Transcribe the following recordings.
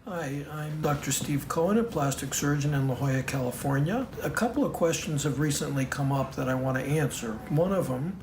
Hi, I'm Dr. Steve Cohen, a plastic surgeon in La Jolla, California. A couple of questions have recently come up that I want to answer. One of them,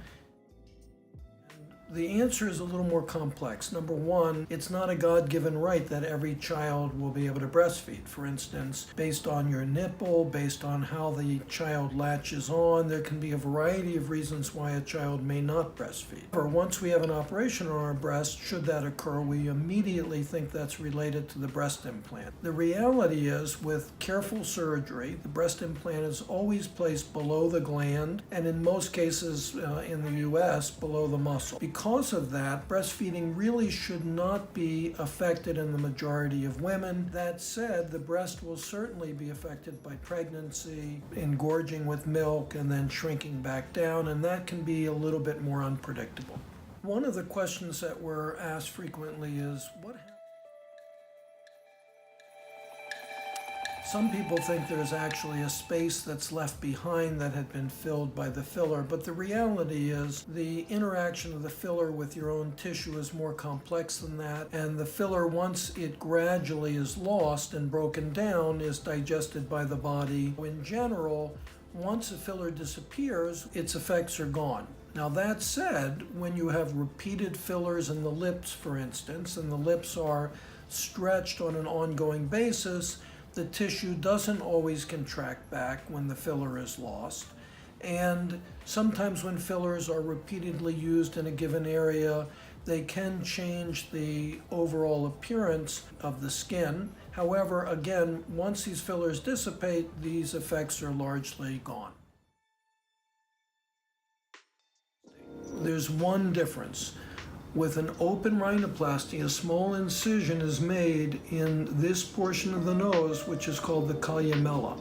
the answer is a little more complex. Number one, it's not a God-given right that every child will be able to breastfeed. For instance, based on your nipple, based on how the child latches on, there can be a variety of reasons why a child may not breastfeed. Or once we have an operation on our breast, should that occur, we immediately think that's related to the breast implant. The reality is, with careful surgery, the breast implant is always placed below the gland, and in most cases in the US, below the muscle. Because of that, breastfeeding really should not be affected in the majority of women. That said, the breast will certainly be affected by pregnancy, engorging with milk, and then shrinking back down, and that can be a little bit more unpredictable. One of the questions that we're asked frequently is, what happens? Some people think there's actually a space that's left behind that had been filled by the filler, but the reality is the interaction of the filler with your own tissue is more complex than that, and the filler, once it gradually is lost and broken down, is digested by the body. In general, once a filler disappears, its effects are gone. Now that said, when you have repeated fillers in the lips, for instance, and the lips are stretched on an ongoing basis, the tissue doesn't always contract back when the filler is lost. And sometimes when fillers are repeatedly used in a given area, they can change the overall appearance of the skin. However, again, once these fillers dissipate, these effects are largely gone. There's one difference. With an open rhinoplasty, a small incision is made in this portion of the nose, which is called the columella.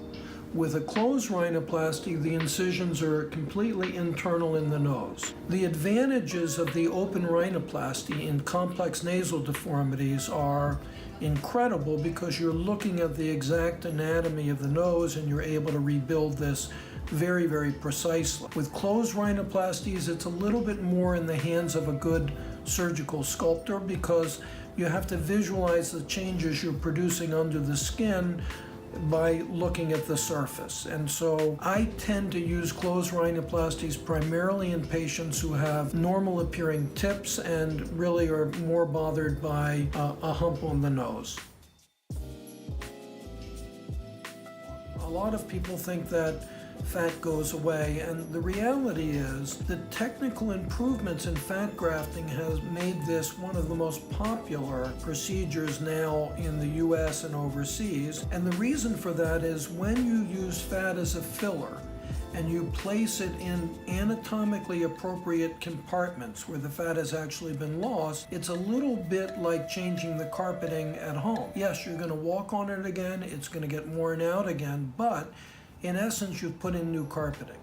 With a closed rhinoplasty, the incisions are completely internal in the nose. The advantages of the open rhinoplasty in complex nasal deformities are incredible because you're looking at the exact anatomy of the nose and you're able to rebuild this very, very precisely. With closed rhinoplasties, it's a little bit more in the hands of a good surgical sculptor because you have to visualize the changes you're producing under the skin by looking at the surface. And so I tend to use closed rhinoplasties primarily in patients who have normal appearing tips and really are more bothered by a hump on the nose. A lot of people think that fat goes away, and the reality is the technical improvements in fat grafting has made this one of the most popular procedures now in the US and overseas. And the reason for that is when you use fat as a filler and you place it in anatomically appropriate compartments where the fat has actually been lost, it's a little bit like changing the carpeting at home. Yes, you're going to walk on it again, it's going to get worn out again, but in essence, you've put in new carpeting.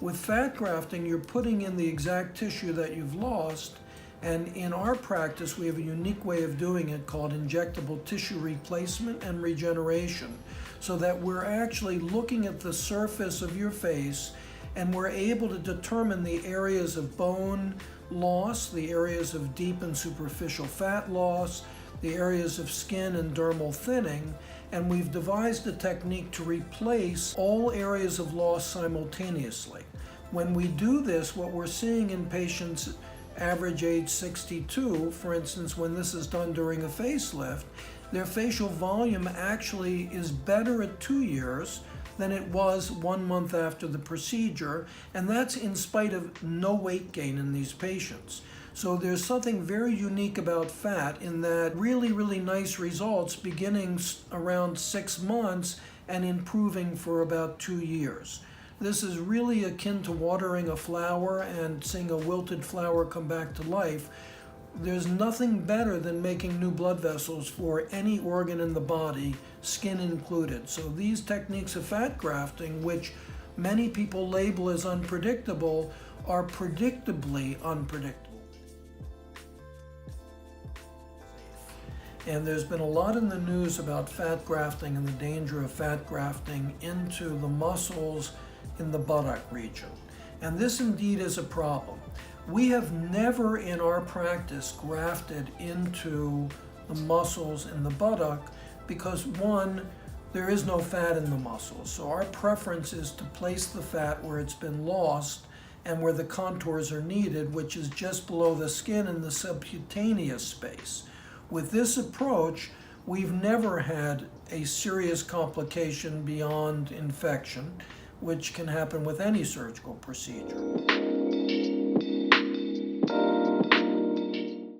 With fat grafting, you're putting in the exact tissue that you've lost, and in our practice, we have a unique way of doing it called injectable tissue replacement and regeneration, so that we're actually looking at the surface of your face and we're able to determine the areas of bone loss, the areas of deep and superficial fat loss, the areas of skin and dermal thinning, and we've devised a technique to replace all areas of loss simultaneously. When we do this, what we're seeing in patients average age 62, for instance, when this is done during a facelift, their facial volume actually is better at 2 years than it was 1 month after the procedure, and that's in spite of no weight gain in these patients. So there's something very unique about fat in that really, really nice results beginning around 6 months and improving for about 2 years. This is really akin to watering a flower and seeing a wilted flower come back to life. There's nothing better than making new blood vessels for any organ in the body, skin included. So these techniques of fat grafting, which many people label as unpredictable, are predictably unpredictable. And there's been a lot in the news about fat grafting and the danger of fat grafting into the muscles in the buttock region. And this indeed is a problem. We have never in our practice grafted into the muscles in the buttock because one, there is no fat in the muscle. So our preference is to place the fat where it's been lost and where the contours are needed, which is just below the skin in the subcutaneous space. With this approach, we've never had a serious complication beyond infection, which can happen with any surgical procedure.